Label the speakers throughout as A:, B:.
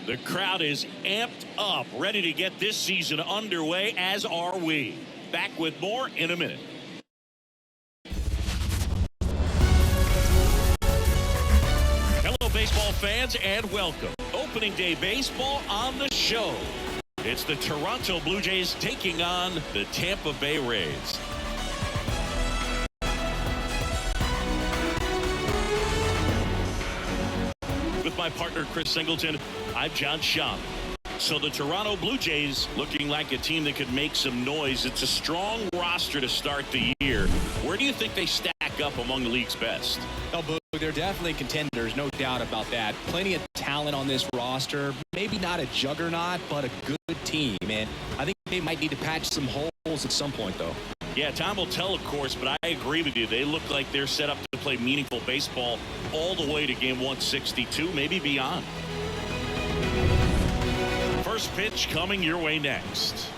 A: The crowd is amped up, ready to get this season underway, as are we. Back with more in a minute. Hello, baseball fans, and welcome. Opening day baseball on the show. It's the Toronto Blue Jays taking on the Tampa Bay Rays. With my partner, Chris Singleton, I'm John Schaub. So the Toronto Blue Jays looking like a team that could make some noise. It's a strong roster to start the year. Where do you think they stack up among the league's best?
B: Oh, they're definitely contenders, no doubt about that. Plenty of talent on this roster. Maybe not a juggernaut, but a good team. And I think they might need to patch some holes at some point, though.
A: Yeah, time will tell, of course, but I agree with you. They look like they're set up to play meaningful baseball all the way to game 162, maybe beyond. First pitch coming your way next.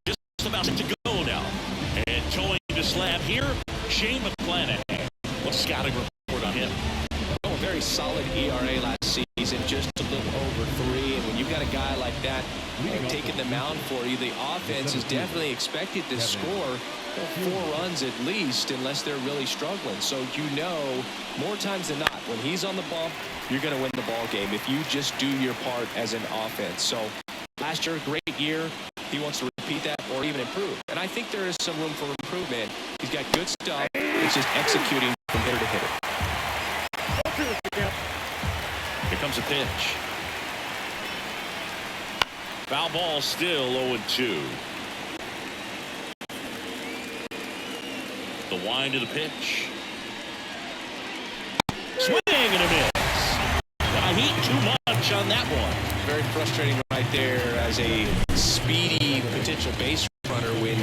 A: Just about to go now. And towing the slab here, Shane McClanahan. What's scouting report on him?
B: Oh, a very solid ERA last season, just a little over 3. And when you've got a guy like that taking the mound for you, the offense is definitely expected to score 4 runs at least, unless they're really struggling. So more times than not, when he's on the bump, you're going to win the ball game if you just do your part as an offense. So last year, great year. He wants to repeat that or even improve. And I think there is some room for improvement. He's got good stuff. It's just executing from hitter to hitter.
A: Here comes a pitch. Foul ball, still 0-2. The wind of the pitch. Swing and a miss. Got heat too much on that one.
B: Very frustrating right there as a speedy potential base runner. When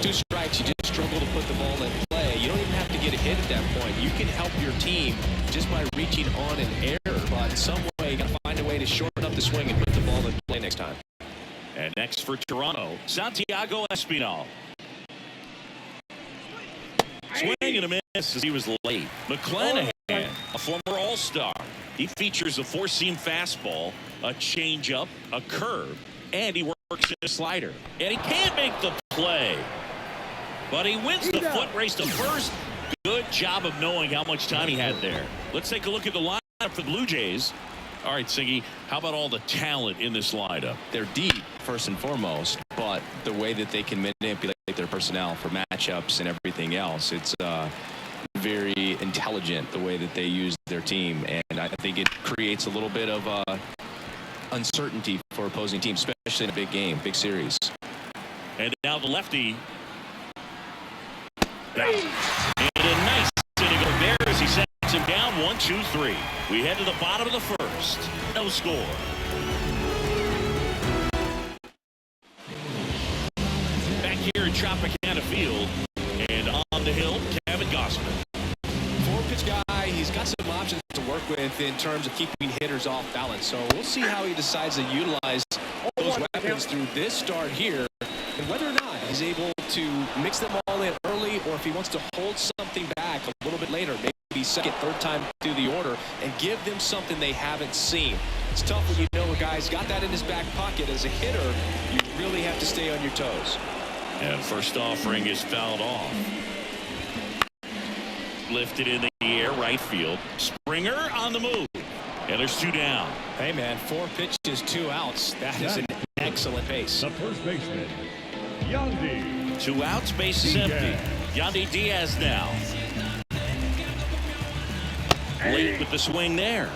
B: 2 strikes, you just struggle to put the ball in play. You don't even have to get a hit at that point. You can help your team just by reaching on an error. But in some way, you got to find a way to shorten up the swing and put the ball in play next time.
A: And next for Toronto, Santiago Espinal. Swing and a miss as he was late. McClanahan, a former All-Star. He features a 4-seam fastball, a changeup, a curve, and he works in a slider. And he can't make the play. But he wins the foot race to first. Good job of knowing how much time he had there. Let's take a look at the lineup for the Blue Jays. All right, Siggy, how about all the talent in this lineup?
B: They're deep, first and foremost, but the way that they can manipulate their personnel for matchups and everything else, it's very intelligent the way that they use their team. And I think it creates a little bit of uncertainty for opposing teams, especially in a big game, big series.
A: And now the lefty. And a nice inning of there as he sets him down 1-2-3. We head to the bottom of the first. No score. Back here at Tropicana Field. And on the hill, Kevin Gausman.
B: 4-pitch guy, he's got some options to work with in terms of keeping hitters off balance. So we'll see how he decides to utilize those weapons through this start here, and whether or not he's able to mix them all in early, or if he wants to hold something back a little bit later, maybe second, third time through the order, and give them something they haven't seen. It's tough when you know a guy's got that in his back pocket. As a hitter, you really have to stay on your toes.
A: And first offering is fouled off. Lifted in the air, right field. Springer on the move. And there's 2 down.
B: Hey, man, 4 pitches, 2 outs. That is an excellent base.
C: The first baseman, Yandy.
A: 2 outs, base is empty. Yandy Diaz now. Late with the swing there.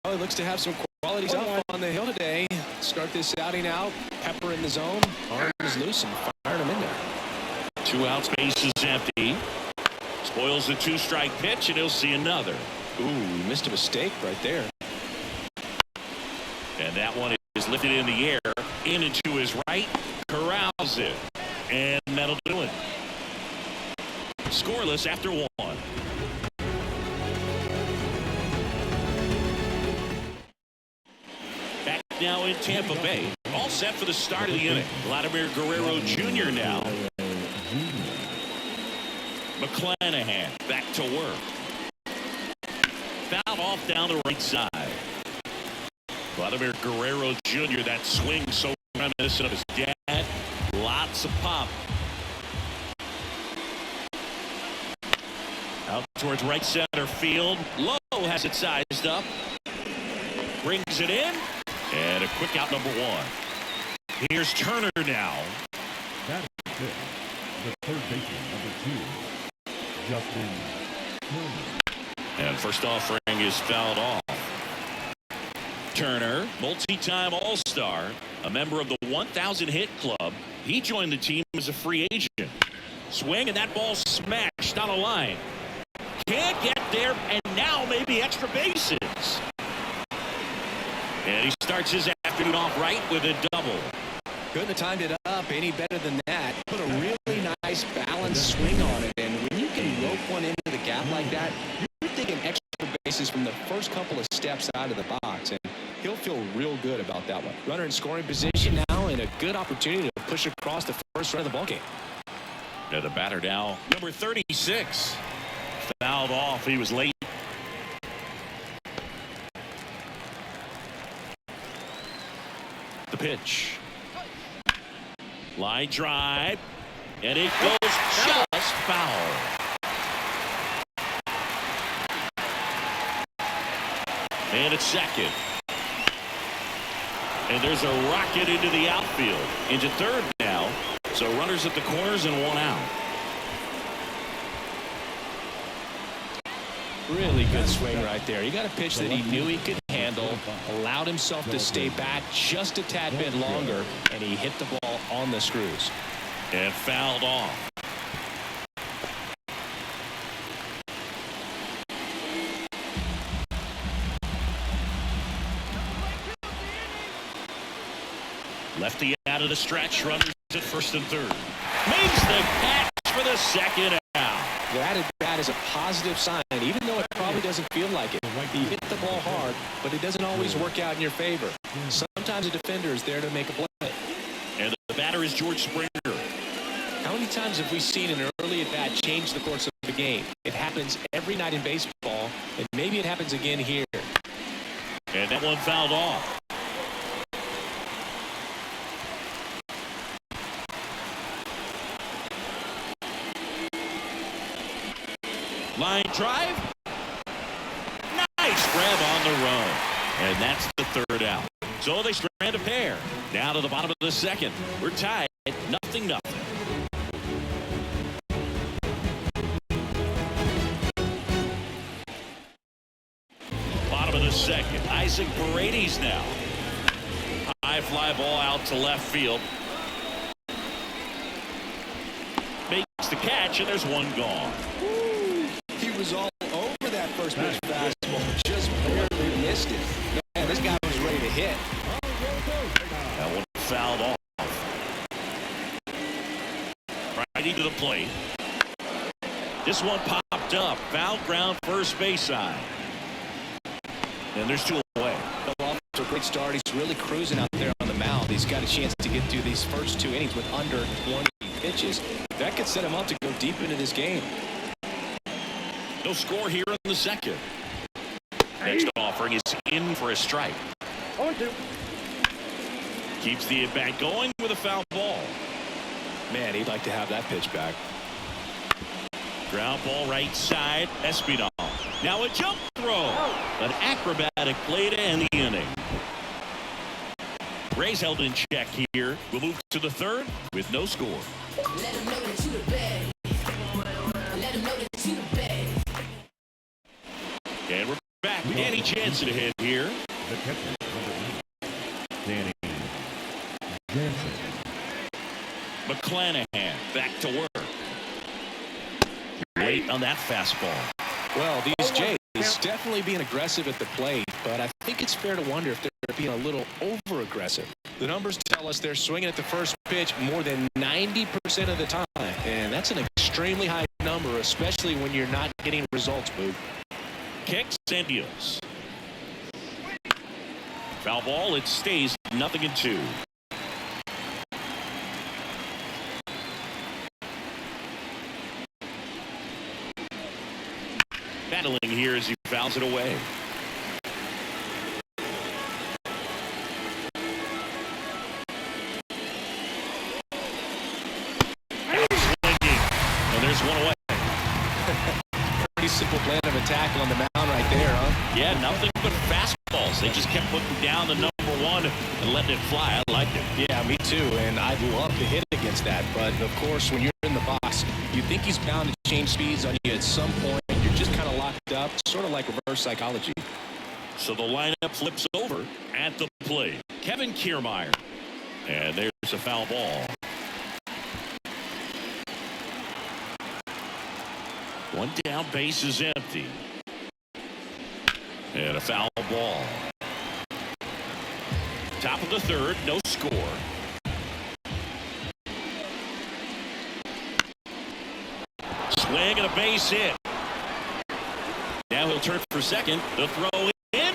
B: Oh, he looks to have some qualities up on the hill today. Start this outing out. Pepper in the zone. Arm is loose and firing him in there.
A: 2 outs, base is empty. Spoils the 2-strike pitch, and he'll see another.
B: Ooh, missed a mistake right there.
A: And that one is lifted in the air, in and to his right, corrals it, and that'll do it. Scoreless after 1. Back now in Tampa Bay, All set for the start of the inning. Vladimir Guerrero Jr. now. McClanahan back to work. Fouled off down the right side. Vladimir Guerrero Jr., that swing so reminiscent of his dad. Lots of pop. Out towards right center field. Lowe has it sized up. Brings it in. And a quick out, number one. Here's Turner now.
C: That is it. The third baseman, number 2, Justin Turner.
A: And first offering is fouled off. Turner, multi-time All-Star, a member of the 1,000 hit club. He joined the team as a free agent. Swing, and that ball smashed on a line. Can't get there, and now maybe extra bases. And he starts his afternoon off right with a double.
B: Couldn't have timed it up any better than that. Put a really nice balanced swing on it, and when you can rope one into the gap like that, you're thinking extra bases from the first couple of steps out of the box, and he'll feel real good about that one. Runner in scoring position now, and a good opportunity to push across the first run of the ballgame.
A: And the batter now, number 36. Fouled off. He was late. The pitch. Line drive. And it goes just foul. And it's second. And there's a rocket into the outfield. Into third now. So runners at the corners and one out.
B: Really good swing right there. He got a pitch that he knew he could handle, allowed himself to stay back just a tad bit longer, and he hit the ball on the screws.
A: And fouled off. Lefty out of the stretch, runners at first and third. Makes the catch for the second out.
B: That at bat is a positive sign, even though it probably doesn't feel like it. You hit the ball hard, but it doesn't always work out in your favor. Sometimes a defender is there to make a play.
A: And the batter is George Springer.
B: How many times have we seen an early at bat change the course of the game? It happens every night in baseball, and maybe it happens again here.
A: And that one fouled off. Line drive. Nice grab on the run. And that's the third out. So they strand a pair. Now to the bottom of the second. We're tied at 0-0. Bottom of the second. Isaac Paredes now. High fly ball out to left field. Makes the catch, and there's one gone.
B: He was all over that first pitch fastball, just barely missed it. Man, this guy was ready to hit.
A: That one fouled off. Right into the plate. This one popped up. Foul ground first base side. And there's two away.
B: Well, off to a great start. He's really cruising out there on the mound. He's got a chance to get through these first two innings with under 20 pitches. That could set him up to go deep into this game.
A: No score here in the second. Next offering is in for a strike. Keeps the at-bat going with a foul ball.
B: Man, he'd like to have that pitch back.
A: Ground ball right side. Espinal. Now a jump throw. An acrobatic play to end the inning. Rays held in check here. We'll move to the third with no score.
D: Let him know that you the best. Let him know that you the best.
A: And we're back. Danny Jansen ahead here.
C: The catcher, number 8, Danny Jansen.
A: McClanahan back to work. Late on that fastball.
B: Well, these Jays definitely being aggressive at the plate, but I think it's fair to wonder if they're being a little over-aggressive. The numbers tell us they're swinging at the first pitch more than 90% of the time, and that's an extremely high number, especially when you're not getting results, Boog.
A: Kicks and deals. Foul ball. It stays 0-2. Battling here as he fouls it away. And there's one away.
B: Pretty simple plan of attack on the mound right there, huh?
A: Yeah, nothing but fastballs. They just kept putting down the number one and letting it fly. I like it.
B: Yeah, me too, and I'd love to hit against that. But, of course, when you're in the box, you think he's bound to change speeds on you at some point. You're just kind of locked up, sort of like reverse psychology.
A: So the lineup flips over at the plate. Kevin Kiermaier. And there's a foul ball. One down, base is empty. And a foul ball. Top of the third, no score. Swing and a base hit. Now he'll turn for second. The throw in.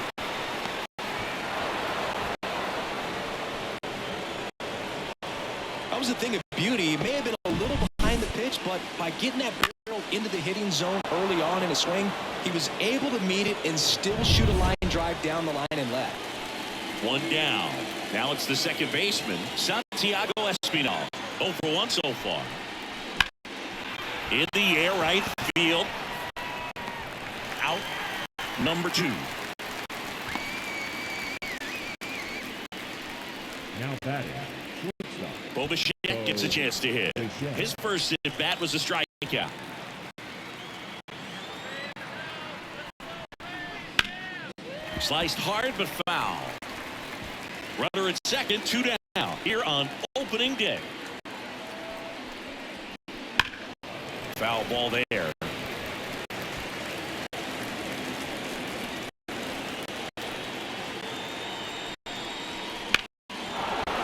B: That was a thing of beauty. He may have been a little behind the pitch, but by getting that barrel into the hitting zone early on in a swing, he was able to meet it and still shoot a line drive down the line and left.
A: One down. Now it's the second baseman, Santiago Espinal. 0 for 1 so far. In the air, right field. Out. Number 2.
C: Now batting, shortstop.
A: Bo Bichette gets a chance to hit. His first at bat was a strikeout. Sliced hard but foul. Runner at second, 2 down here on opening day. Foul ball there.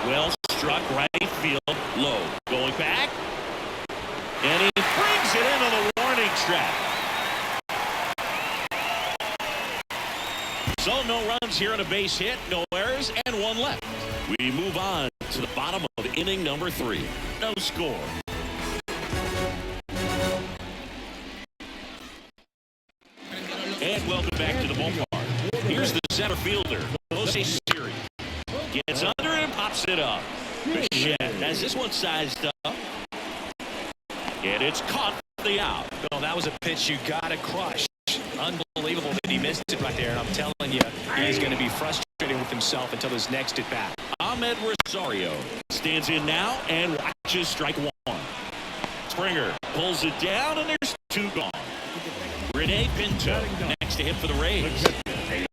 A: Well struck, right field, low. Going back. And he brings it into the warning track. So no runs here on a base hit, no errors, and 1 left. We move on to the bottom of inning number 3. No score. And welcome back to the ballpark. Here's the center fielder, Jose Siri. Gets under it and pops it up. Bichette has this one sized up. And it's caught for the out.
B: Well, that was a pitch you got to crush. Unbelievable that he missed it right there. And I'm telling you, he's going to be frustrated with himself until his next at bat.
A: Ahmed Rosario stands in now and watches strike 1. Springer pulls it down, and there's 2 gone. Rene Pinto next to hit for the Rays.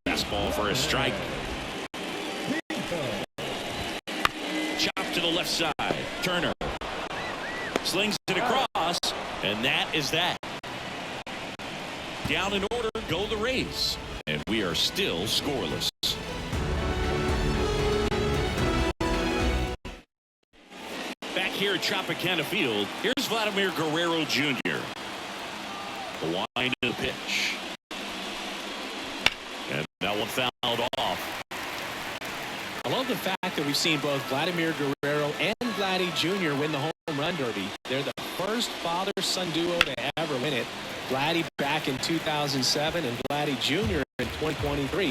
A: Fastball for a strike. Chop to the left side. Turner slings it across, and that is that. Down in order go the Rays, and we are still scoreless. Back here at Tropicana Field, here's Vladimir Guerrero Jr. The wind of the pitch. And that one fouled off.
B: I love the fact that we've seen both Vladimir Guerrero and Vladdy Jr. win the home run derby. They're the first father-son duo to ever win it. Vladdy back in 2007 and Vladdy Jr. in 2023.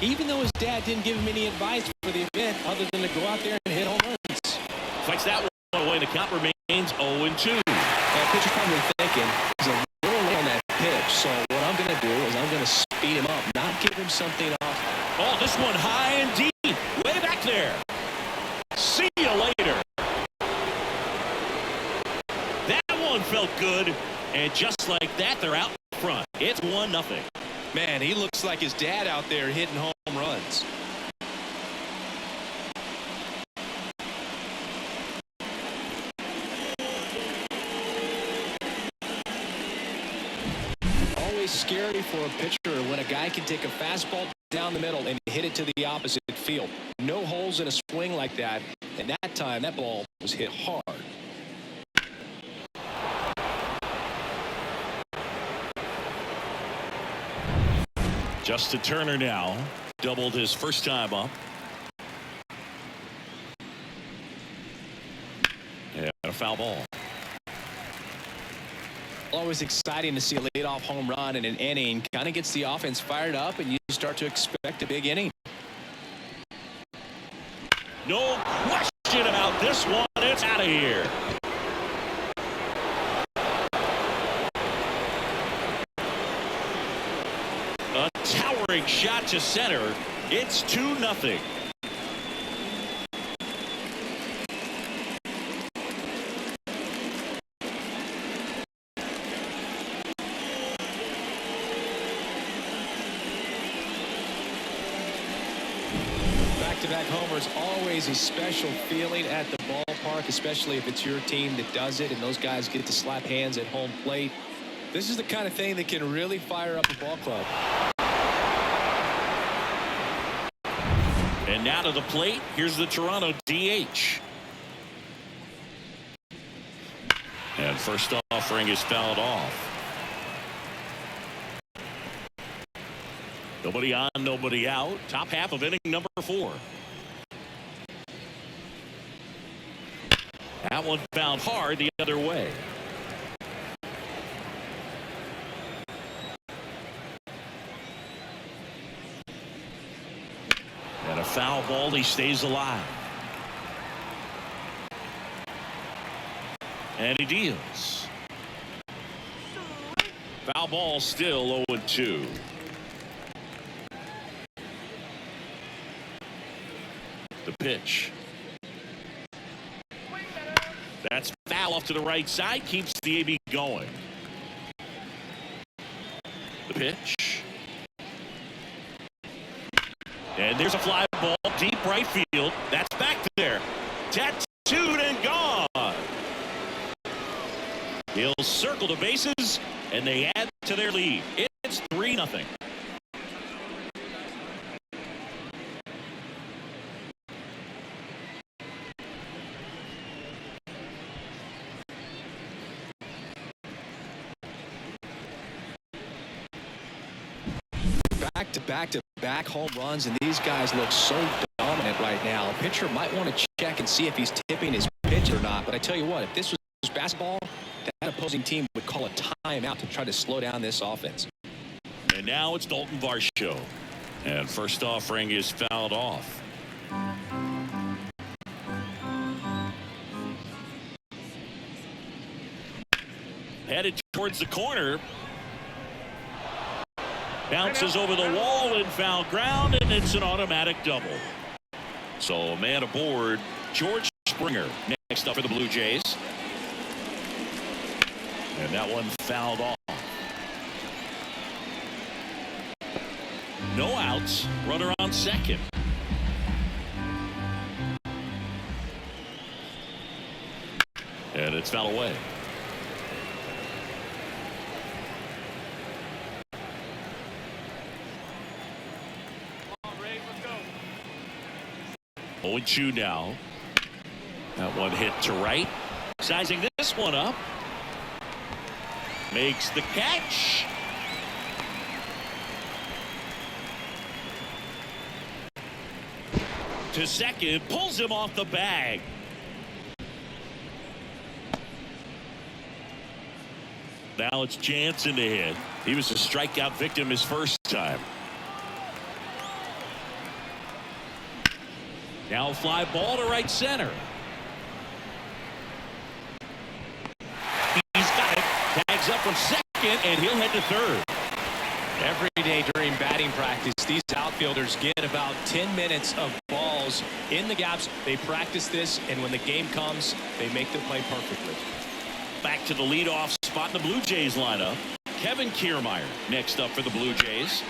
B: Even though his dad didn't give him any advice for the event other than to go out there and hit home runs.
A: Fights that one away. The count remains 0-2.
B: Pitcher probably thinking he's a little late on that pitch. So what I'm going to do is I'm going to speed him up, not give him something off.
A: Oh, this one high and deep. Way back there. See you later. That one felt good. And just like that, they're out in front. It's 1-0.
B: Man, he looks like his dad out there hitting home runs. Always scary for a pitcher when a guy can take a fastball down the middle and hit it to the opposite field. No holes in a swing like that. And that time, that ball was hit hard.
A: Justin Turner now doubled his first time up. And a foul ball.
B: Always exciting to see a leadoff home run in an inning. Kind of gets the offense fired up, and you start to expect a big inning.
A: No question about this one. It's out of here. A towering shot to center. It's 2-0.
B: Back-to-back homers, always a special feeling at the ballpark, especially if it's your team that does it and those guys get to slap hands at home plate. This is the kind of thing that can really fire up a ball club.
A: And now to the plate, here's the Toronto DH. And first offering is fouled off. Nobody on, nobody out. Top half of inning number 4. That one found hard the other way. And a foul ball, he stays alive. And he deals. Foul ball, still 0-2. The pitch. That's foul off to the right side. Keeps the AB going. The pitch. And there's a fly ball deep right field. That's back there. Tattooed and gone. He'll circle the bases, and they add to their lead. It's 3-0.
B: Back-to-back home runs, and these guys look so dominant right now. A pitcher might want to check and see if he's tipping his pitch or not. But I tell you what, if this was basketball, that opposing team would call a timeout to try to slow down this offense.
A: And now it's Dalton Varsho. And first offering is fouled off. Headed towards the corner. Bounces over the wall and foul ground, and it's an automatic double. So a man aboard, George Springer, next up for the Blue Jays. And that one fouled off. No outs, runner on second. And it's fouled away. Owen Chu now. That one hit to right. Sizing this one up. Makes the catch. To second. Pulls him off the bag. Now it's Jansen to hit. He was a strikeout victim his first time. Now a fly ball to right center. He's got it. Tags up from second, and he'll head to third.
B: Every day during batting practice, these outfielders get about 10 minutes of balls in the gaps. They practice this, and when the game comes, they make the play perfectly.
A: Back to the leadoff spot in the Blue Jays lineup. Kevin Kiermaier next up for the Blue Jays.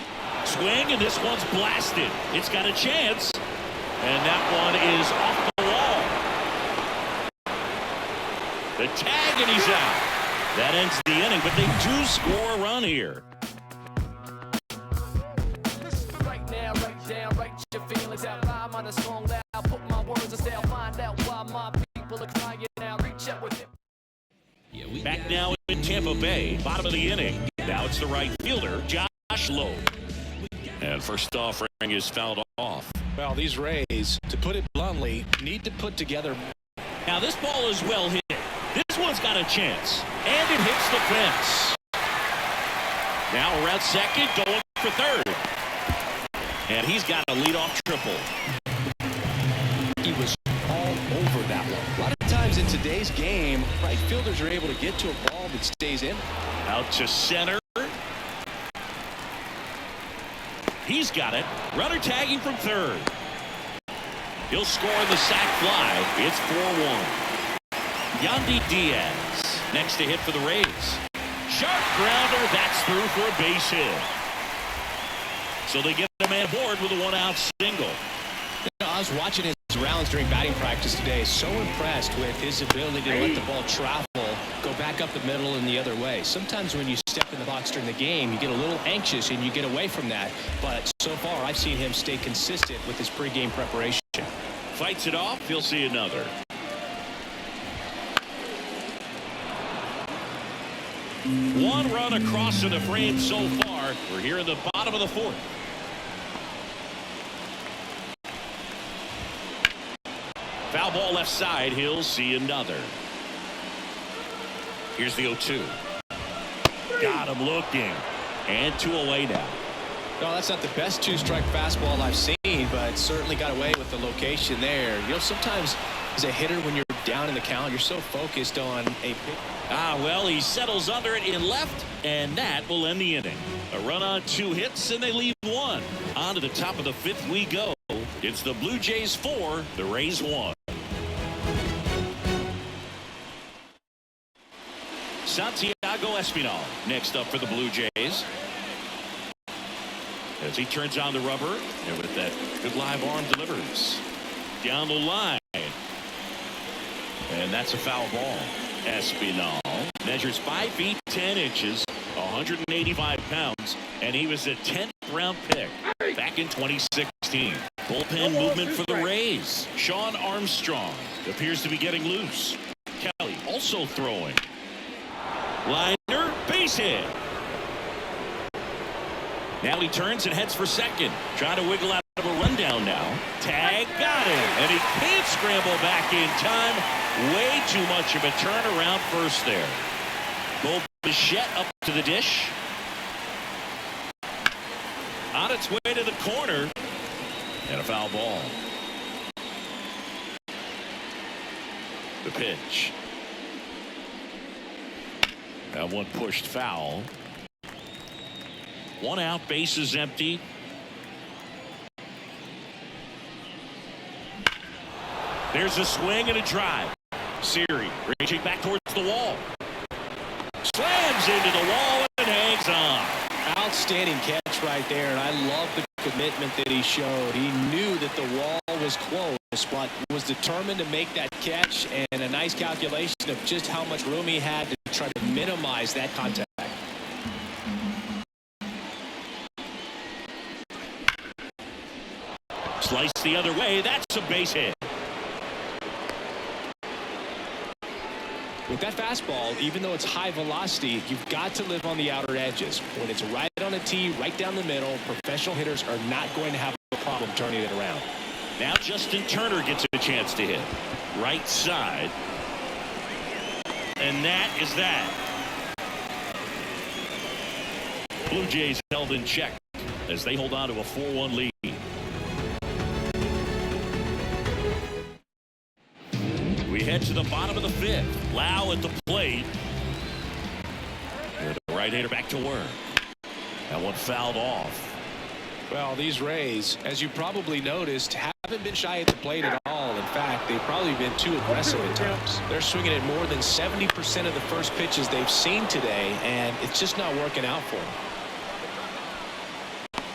A: Swing, and this one's blasted. It's got a chance. And that one is off the wall. The tag, and he's out. That ends the inning, but they do score a run here.
E: Right now, right down, write your feelings out loud on a song that I'll put my words in style. Find out why my people are crying now. Reach out with it.
A: Back now in Tampa Bay, bottom of the inning. Now it's the right fielder, Josh Lowe. And first offering is fouled off.
B: Well, these Rays, to put it bluntly, need to put together.
A: Now this ball is well hit. This one's got a chance. And it hits the fence. Now around second, going for third. And he's got a leadoff triple.
B: He was all over that one. A lot of times in today's game, right fielders are able to get to a ball that stays in.
A: Out to center. He's got it. Runner tagging from third. He'll score the sac fly. It's 4-1. Yandy Diaz next to hit for the Rays. Sharp grounder. That's through for a base hit. So they get a man aboard with a one-out single.
B: I was watching his rounds during batting practice today. So impressed with his ability to let the ball travel, go back up the middle and the other way. Sometimes when you step in the box during the game, you get a little anxious and you get away from that. But so far, I've seen him stay consistent with his pregame preparation.
A: Fights it off. He'll see another. One run across to the frame so far. We're here in the bottom of the fourth. Foul ball left side. He'll see another. Here's the 0-2. Got him looking. And 2 away now.
B: No, that's not the best two-strike fastball I've seen, but certainly got away with the location there. You know, sometimes as a hitter, when you're down in the count, you're so focused on a big...
A: Well, he settles under it in left, and that will end the inning. A run on 2 hits, and they leave 1. On to the top of the 5th we go. It's the Blue Jays 4, the Rays 1. Santiago Espinal next up for the Blue Jays. As he turns on the rubber, and with that good live arm delivers down the line. And that's a foul ball. Espinal measures 5 feet 10 inches, 185 pounds, and he was a 10th round pick back in 2016. Bullpen movement for the Rays. Sean Armstrong appears to be getting loose. Kelly also throwing. Liner, base hit. Now he turns and heads for second. Trying to wiggle out of a rundown now. Tag got him. And he can't scramble back in time. Way too much of a turnaround first there. Bo Bichette up to the dish. On its way to the corner. And a foul ball. The pitch. That one pushed foul. 1 out, bases empty. There's a swing and a drive. Siri reaching back towards the wall. Slams into the wall and hangs on.
B: Outstanding catch right there, and I love the commitment that he showed. He knew that the wall was close, but was determined to make that catch, and a nice calculation of just how much room he had to try to minimize that contact.
A: Slice the other way. That's a base hit.
B: With that fastball, even though it's high velocity, you've got to live on the outer edges. When it's right on a tee, right down the middle, professional hitters are not going to have a problem turning it around.
A: Now Justin Turner gets a chance to hit. Right side. And that is that. Blue Jays held in check as they hold on to a 4-1 lead. We head to the bottom of the 5th. Lau at the plate. And the right-hander back to work. That one fouled off.
B: Well, these Rays, as you probably noticed, haven't been shy at the plate at all. In fact, they've probably been too aggressive at times. They're swinging at more than 70% of the first pitches they've seen today, and it's just not working out for them.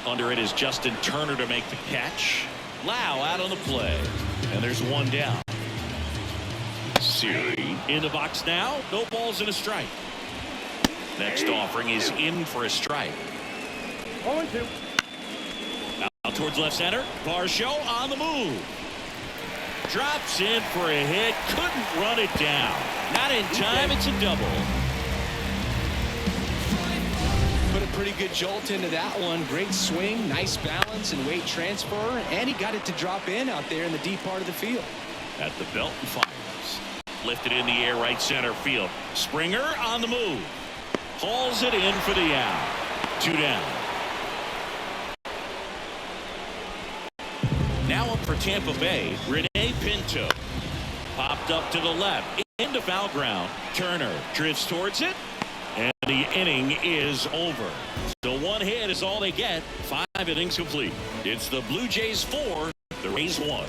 A: Under it is Justin Turner to make the catch. Lau out on the play. And there's 1 down. Siri in the box now. No balls and a strike. Next offering is in for a strike.
C: 0-2.
A: Out towards left center. Varsho on the move. Drops in for a hit. Couldn't run it down. Not in time. It's a double.
B: Put a pretty good jolt into that one. Great swing, nice balance and weight transfer, and he got it to drop in out there in the deep part of the field.
A: At the belt and fires. Lifted in the air, right center field. Springer on the move. Hauls it in for the out. 2 down. Now up for Tampa Bay, Rene Pinto. Popped up to the left, into foul ground. Turner drifts towards it, and the inning is over. So 1 hit is all they get. 5 innings complete. It's the Blue Jays 4, the Rays 1.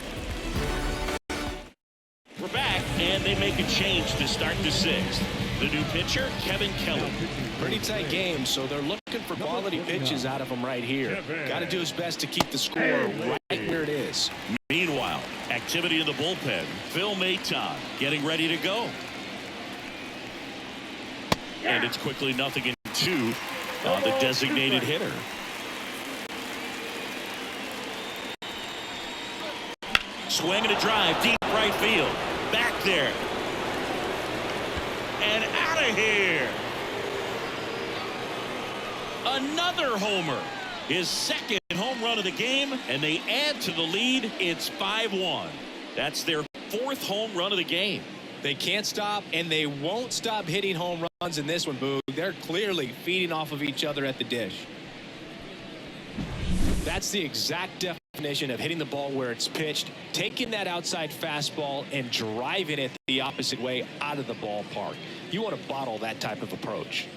A: We're back, and they make a change to start the 6th. The new pitcher, Kevin Kelly.
B: Pretty tight game, so they're looking for quality pitches out of him right here. Got to do his best to keep the score right where it is.
A: Meanwhile, activity in the bullpen. Phil Maton getting ready to go. And it's quickly 0-2 on the designated hitter. Swing and a drive, deep right field. Back there. And out of here. Another homer. His second home run of the game, and they add to the lead. It's 5-1. That's their 4th home run of the game.
B: They can't stop, and they won't stop hitting home runs in this one, Boog. They're clearly feeding off of each other at the dish. That's the exact definition of hitting the ball where it's pitched, taking that outside fastball and driving it the opposite way out of the ballpark. You want to bottle that type of approach.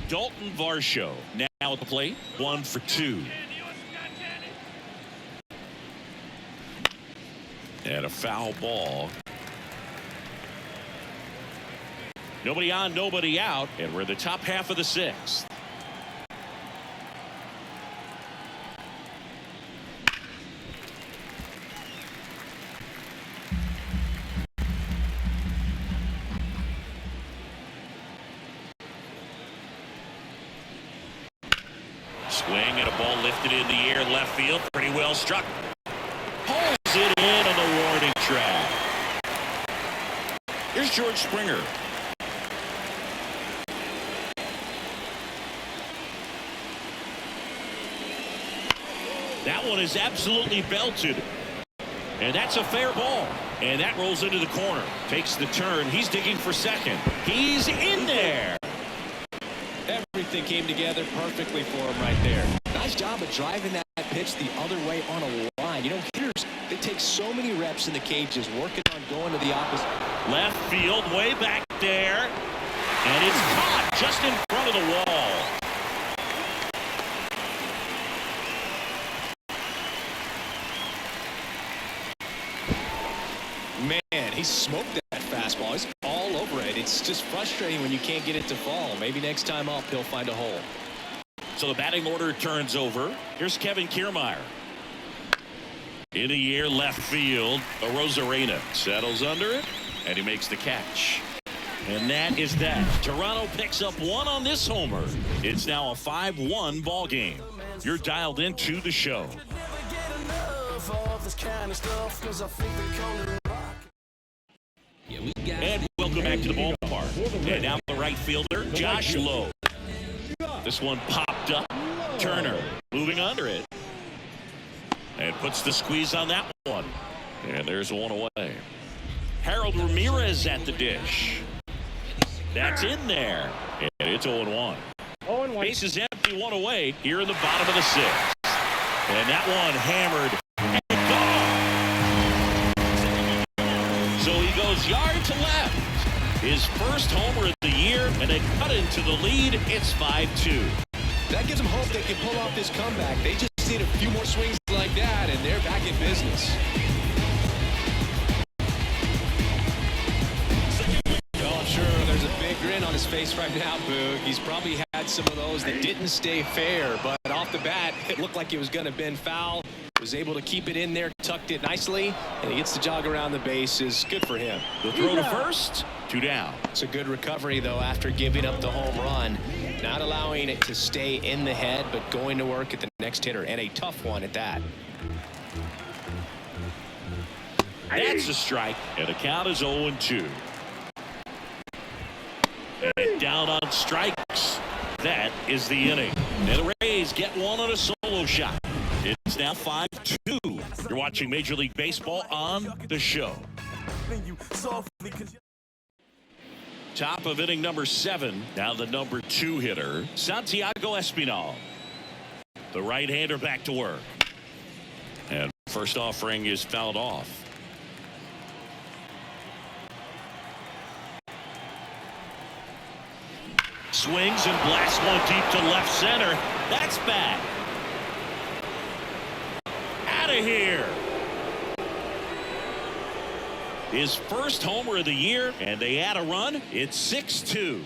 A: Dalton Varsho now at the plate, 1 for 2. And a foul ball. Nobody on, nobody out, and we're in the top half of the 6th. Swing and a ball lifted in the air, left field, pretty well struck. Pulls it in on the warning track. Here's George Springer. That one is absolutely belted. And that's a fair ball. And that rolls into the corner. Takes the turn. He's digging for second. He's in there.
B: Everything came together perfectly for him right there. Nice job of driving that pitch the other way on a line. You know, hitters, they take so many reps in the cages working on going to the opposite.
A: Left field, way back there. And it's caught just in front of the wall.
B: Man, he smoked that fastball. He's all over it. It's just frustrating when you can't get it to fall. Maybe next time up, he'll find a hole.
A: So the batting order turns over. Here's Kevin Kiermaier. In the air, left field. Arozarena settles under it, and he makes the catch. And that is that. Toronto picks up 1 on this homer. It's now a 5-1 ball game. You're dialed into the show. And welcome back to the ballpark. And now the right fielder, Josh Lowe. This one popped up. Turner moving under it. And puts the squeeze on that one. And there's 1 away. Harold Ramirez at the dish. That's in there. And it's 0-1. Base is empty, 1 away here in the bottom of the 6th. And that one hammered and gone. So he goes yard to left. His first homer of the year, and they cut into the lead. It's 5-2.
B: That gives them hope they can pull off this comeback. They just need a few more swings like that, and they're back in business. Oh, I'm sure there's a big grin on his face right now, Boog. He's probably had some of those that didn't stay fair, but off the bat, it looked like it was going to bend foul. Was able to keep it in there, tucked it nicely, and he gets to jog around the bases. Good for him.
A: The throw to first, 2 down.
B: It's a good recovery, though, after giving up the home run. Not allowing it to stay in the head, but going to work at the next hitter, and a tough one at that.
A: That's a strike, and the count is 0-2. And down on strikes. That is the inning. And the Rays get 1 on a solo shot. It's now 5-2. You're watching Major League Baseball on the show. Top of inning number 7. Now the number 2 hitter, Santiago Espinal. The right-hander back to work. And first offering is fouled off. Swings and blasts one deep to left center. That's bad. Out of here. His first homer of the year, and they add a run. It's 6-2.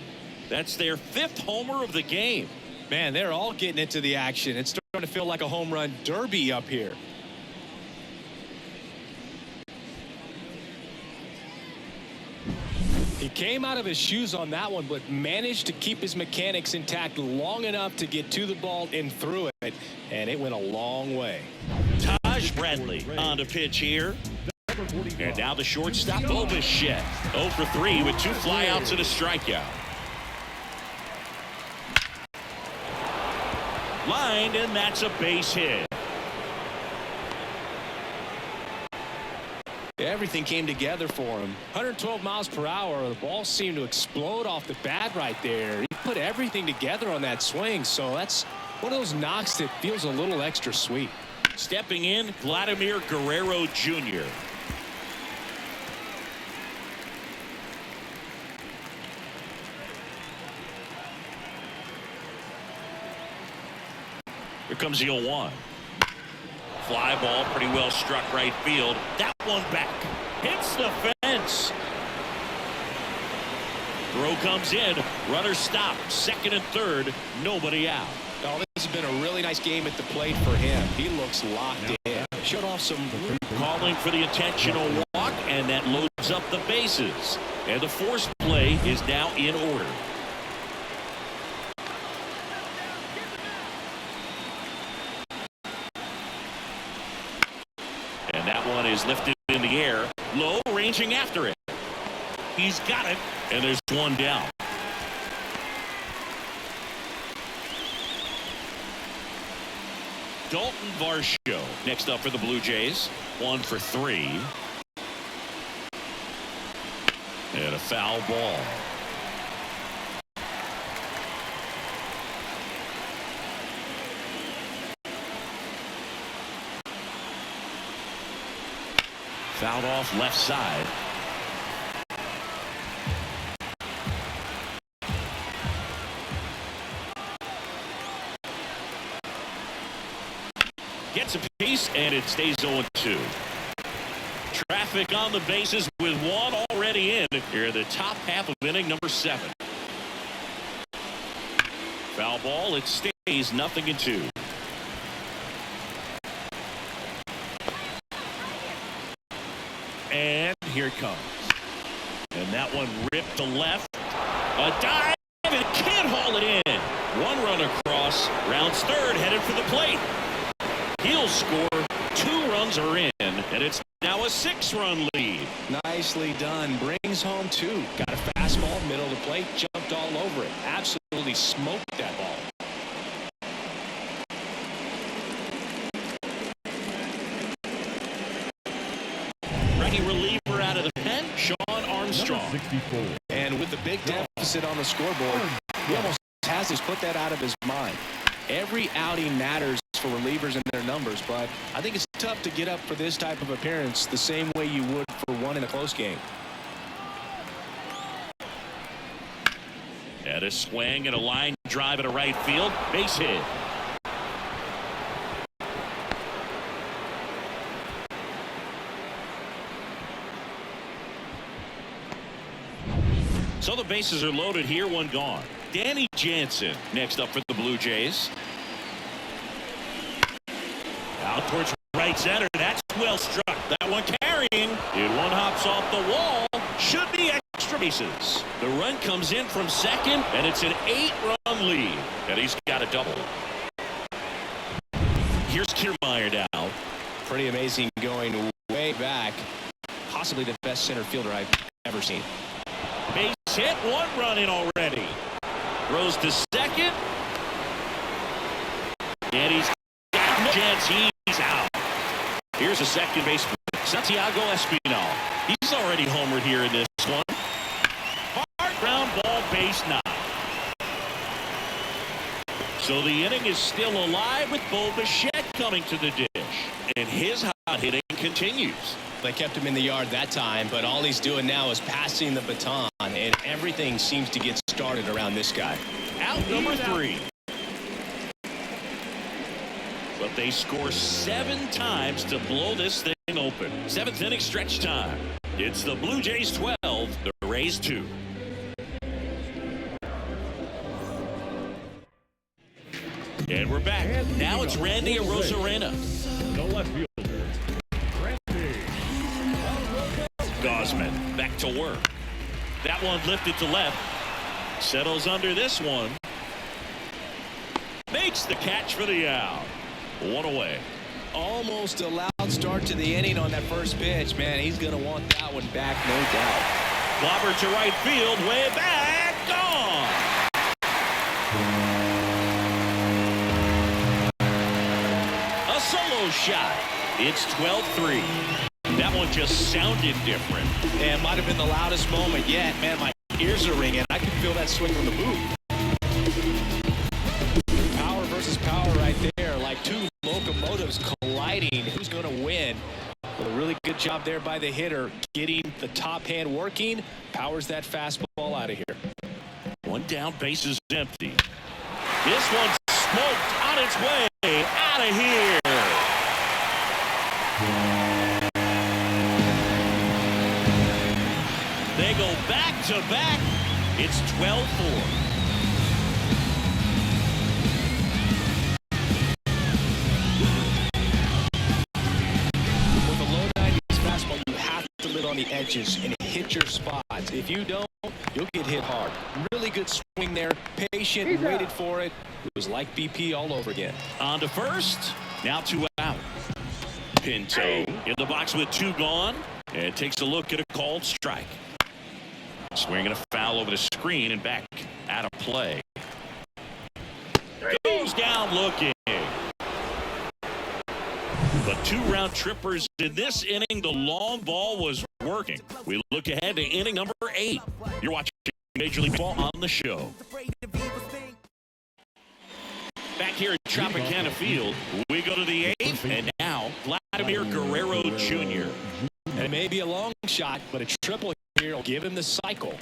A: That's their 5th homer of the game.
B: Man, they're all getting into the action. It's starting to feel like a home run derby up here. He came out of his shoes on that one, but managed to keep his mechanics intact long enough to get to the ball and through it, and it went a long way.
A: Taj Bradley on to pitch here. And now the shortstop, Bichette. 0 for 3 with 2 flyouts and a strikeout. Lined, and that's a base hit.
B: Everything came together for him. 112 miles per hour. The ball seemed to explode off the bat right there. He put everything together on that swing, so that's one of those knocks that feels a little extra sweet.
A: Stepping in, Vladimir Guerrero Jr. Here comes the 0-1. Fly ball, pretty well struck right field. That one back. Hits the fence. Throw comes in. Runner stopped. Second and third. Nobody out.
B: Oh, this has been a really nice game at the plate for him. He looks locked in. Shut off some.
A: Calling for the intentional walk, and that loads up the bases. And the force play is now in order. And that one is lifted in the air. Low, ranging after it. He's got it, and there's one down. Dalton Varsho next up for the Blue Jays. 1 for 3. And a foul ball. Fouled off left side. Gets a piece, and it stays 0-2. Traffic on the bases with one already in here in the top half of inning number 7. Foul ball. It stays 0-2. And here it comes. And that one ripped to left. A dive, and can't haul it in. One run across. Rounds third, headed for the plate. He'll score. 2 runs are in, and it's now a 6-run lead.
B: Nicely done. Brings home 2. Got a fastball, middle of the plate, jumped all over it. Absolutely smoked that ball.
A: Righty reliever out of the pen, Sean Armstrong.
B: And with the big deficit on the scoreboard, he almost has to put that out of his mind. Every outing matters for relievers and their numbers, but I think it's tough to get up for this type of appearance the same way you would for one in a close game.
A: And a swing and a line drive at a right field. Base hit. So the bases are loaded here, one gone. Danny Jansen next up for the Blue Jays. Out towards right center. That's well struck. That one carrying. And one hops off the wall. Should be extra bases. The run comes in from second, and it's an 8-run lead. And he's got a double. Here's Kiermaier now.
B: Pretty amazing going way back. Possibly the best center fielder I've ever seen.
A: Base hit, 1 run in already. Throws to second. And he's got chance. He's out. Here's a second baseman, Santiago Espinal. He's already homered here in this one. Hard ground ball, base knock. So the inning is still alive with Bo Bichette coming to the dish. And his hot hitting continues.
B: They kept him in the yard that time, but all he's doing now is passing the baton, and everything seems to get started around this guy.
A: Out number 3. But they score 7 times to blow this thing open. 7th inning stretch time. It's the Blue Jays 12, the Rays 2. And we're back. Now it's Randy Arozarena.
C: The left fielder, Randy.
A: Gausman back to work. That one lifted to left. Settles under this one. Makes the catch for the out. 1 away.
B: Almost a loud start to the inning on that first pitch. Man, he's going to want that one back, no doubt.
A: Clobber to right field, way back, gone. A solo shot. It's 12-3. That one just sounded different.
B: And might have been the loudest moment yet. Man, my ears are ringing. I can feel that swing from the booth. Power versus power right there, like two locomotives colliding. Who's going to win? Well, a really good job there by the hitter, getting the top hand working. Powers that fastball out of here.
A: One down, base is empty. This one's smoked on its way out of here. They go back to back. It's 12-4.
B: On the edges and hit your spots. If you don't, you'll get hit hard. Really good swing there. Patient, waited for it. It was like BP all over again.
A: On to first. Now 2 out. Pinto in the box with 2 gone. And takes a look at a called strike. Swinging a foul over the screen and back out of play. Goes down looking. But 2 round trippers in this inning. The long ball was working. We look ahead to inning number 8. You're watching Major League Baseball on the show. Back here at Tropicana Field, we go to the 8th, and now Vladimir Guerrero Jr.
B: It may be a long shot, but a triple here will give him the cycle.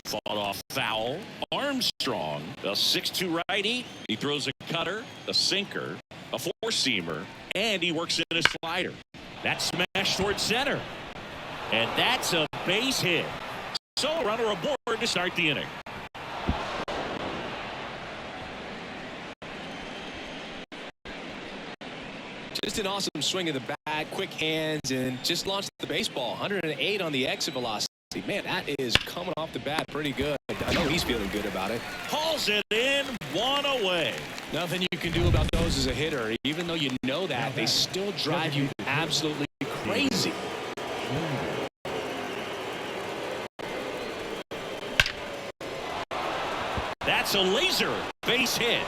A: Fought off foul. Armstrong, a 6'2" righty. He throws a cutter, a sinker, a 4-seamer, and he works in a slider. That smash towards center. And that's a base hit. So a runner aboard to start the inning.
B: Just an awesome swing of the bat, quick hands, and just launched the baseball. 108 on the exit velocity. Man, that is coming off the bat pretty good. I know he's feeling good about it.
A: Hauls it in, 1 away.
B: Nothing you can do about those as a hitter. Even though you know that, they still drive you absolutely crazy.
A: That's a laser base hit.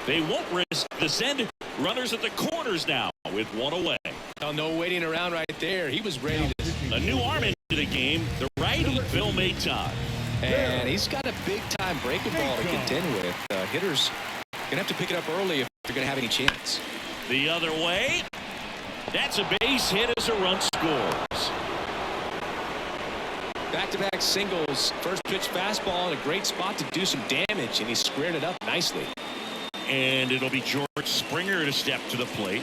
A: They won't risk the send. Runners at the corners now with 1 away.
B: Oh, no waiting around right there. He was ready to.
A: A new arm into the game, the righty Phil Maton.
B: And he's got a big-time breaking ball to contend with. Hitters going to have to pick it up early if they're going to have any chance.
A: The other way. That's a base hit as a run scores.
B: Back-to-back singles. First pitch fastball in a great spot to do some damage, and he squared it up nicely.
A: And it'll be George Springer to step to the plate.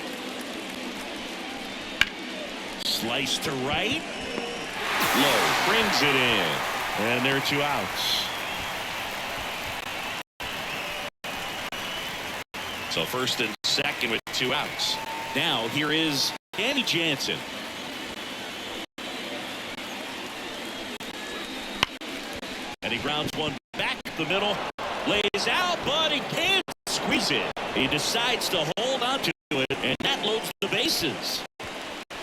A: Slice to right. Low. Brings it in. And there are 2 outs. So first and second with 2 outs. Now here is Danny Jansen. And he grounds one back the middle. Lays out, but he can't squeeze it. He decides to hold on to it, and that loads the bases.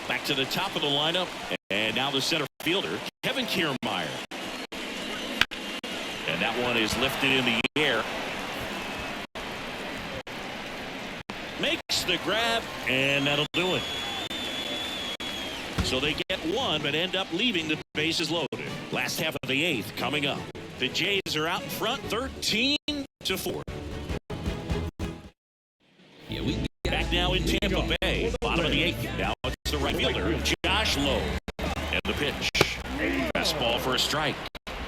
A: Back to the top of the lineup, and now the center fielder, Kevin Kiermaier. And that one is lifted in the air. Makes the grab, and that'll do it. So they get one, but end up leaving the bases loaded. Last half of the 8th coming up. The Jays are out in front, 13-4.
B: Yeah, we
A: Back now in Tampa Bay, bottom of the 8th. Now it's the right fielder, Josh Lowe. And the pitch. Fastball for a strike.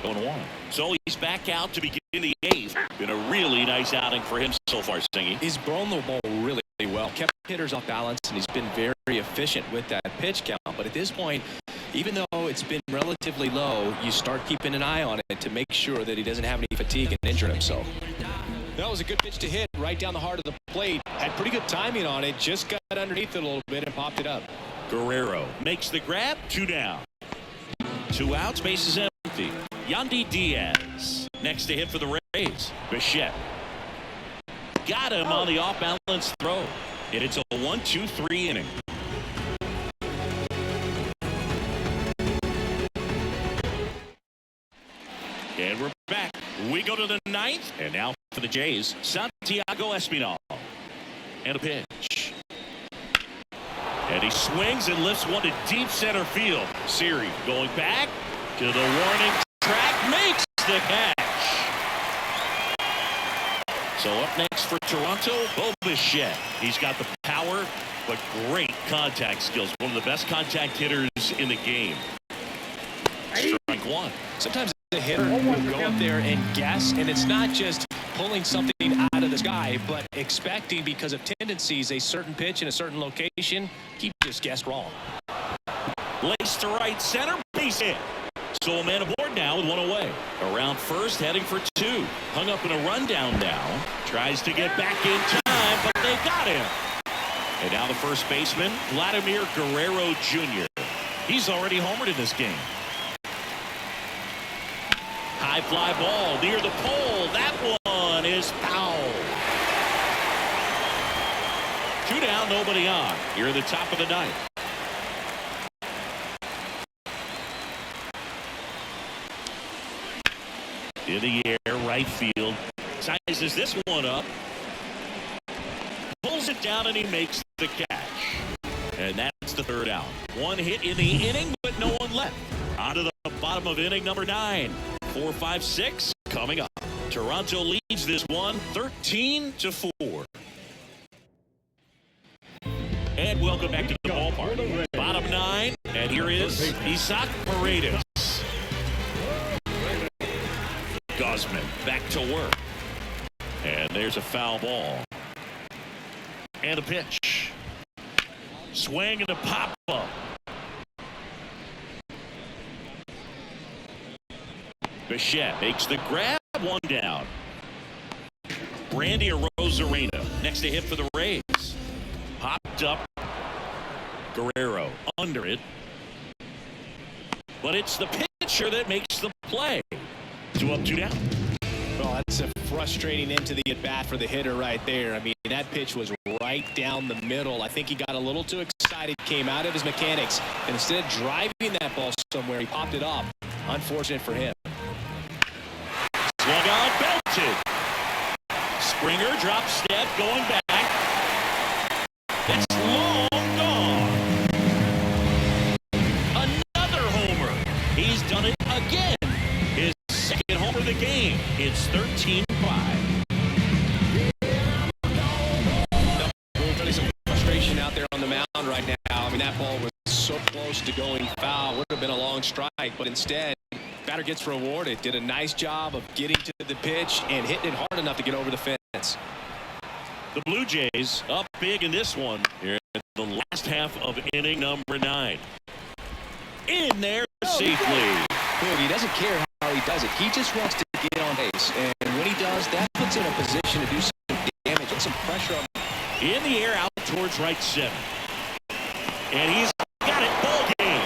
A: 0-1. So he's back out to begin the 8th. Been a really nice outing for him so far, Stingy.
B: He's thrown the ball really well. Kept hitters off balance, and he's been very efficient with that pitch count. But at this point, even though it's been relatively low, you start keeping an eye on it to make sure that he doesn't have any fatigue and injure himself. That was a good pitch to hit right down the heart of the plate. Had pretty good timing on it. Just got underneath it a little bit and popped it up.
A: Guerrero makes the grab. 2 down. 2 outs. Bases empty. Yandy Diaz next to hit for the Rays. Bichette got him on the off-balance throw. And it's a 1-2-3 inning. And we're back. We go to the 9th. And now for the Jays, Santiago Espinal. And a pitch. And he swings and lifts one to deep center field. Siri going back to the warning track, makes the catch. So up next for Toronto, Bo Bichette. He's got the power, but great contact skills. One of the best contact hitters in the game. Strike 1.
B: Sometimes the hitter will go up there and guess, and it's not just pulling something out of the sky, but expecting because of tendencies a certain pitch in a certain location. He just guessed wrong.
A: Lace to right center, base hit. So a man aboard now with 1 away. Around first, heading for 2. Hung up in a rundown now. Tries to get back in time, but they got him. And now the first baseman, Vladimir Guerrero Jr. He's already homered in this game. High fly ball near the pole. That one is foul. 2 down, nobody on. Here at the top of the 9th. In the air, right field. Sizes this one up. Pulls it down, and he makes the catch. And that's the 3rd out. 1 hit in the inning, but no one left. On to the bottom of inning number 9. 4, 5, 6 coming up. Toronto leads this one 13-4. And welcome back to the ballpark. Bottom 9, and here is Isaac Paredes. Guzman back to work. And there's a foul ball. And a pitch. Swing and a pop-up. Bichette makes the grab. 1 down. Randy Arozarena next to hit for the Rays. Popped up. Guerrero under it. But it's the pitcher that makes the play. 2 up, 2 down.
B: Well, that's a frustrating end to the at-bat for the hitter right there. I mean, that pitch was right down the middle. I think he got a little too excited, came out of his mechanics, and instead of driving that ball somewhere, he popped it up. Unfortunate for him.
A: Swung on, belted. Springer drop step, going back. It's long gone. Another homer. He's done it again. His 2nd homer of the game. It's 13-5.
B: Really some frustration out there on the mound right now. I mean, that ball was so close to going foul. Would have been a long strike, but instead, batter gets rewarded. Did a nice job of getting to the pitch and hitting it hard enough to get over the fence.
A: The Blue Jays up big in this one here at the last half of inning number 9. In there safely.
B: Look, he doesn't care how he does it. He just wants to get on base. And when he does, that puts him in a position to do some damage, put some pressure on.
A: In the air, out towards right center. And he's got it. Ball game.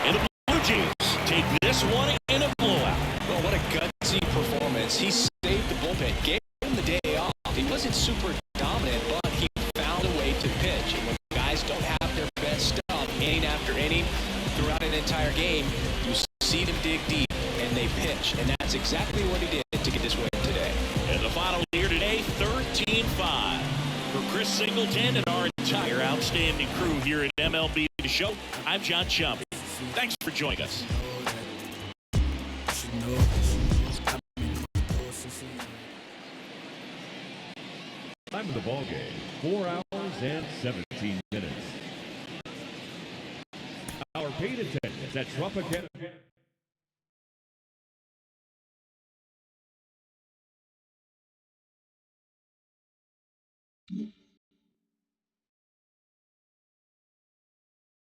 A: And the Blue Jays take this one in a blowout.
B: Well, what a gutsy performance. He saved the bullpen, gave him the day off. He wasn't super dominant, but he found a way to pitch. And when guys don't have their best stuff inning after inning throughout an entire game, you see them dig deep and they pitch. And that's exactly what he did to get this win today.
A: And the final here today, 13-5 for Chris Singleton and our entire outstanding crew here at MLB The Show. I'm John Shelby. Thanks for joining us.
C: Time of the ball game, 4 hours and 17 minutes. Our paid attendance at Tropicana.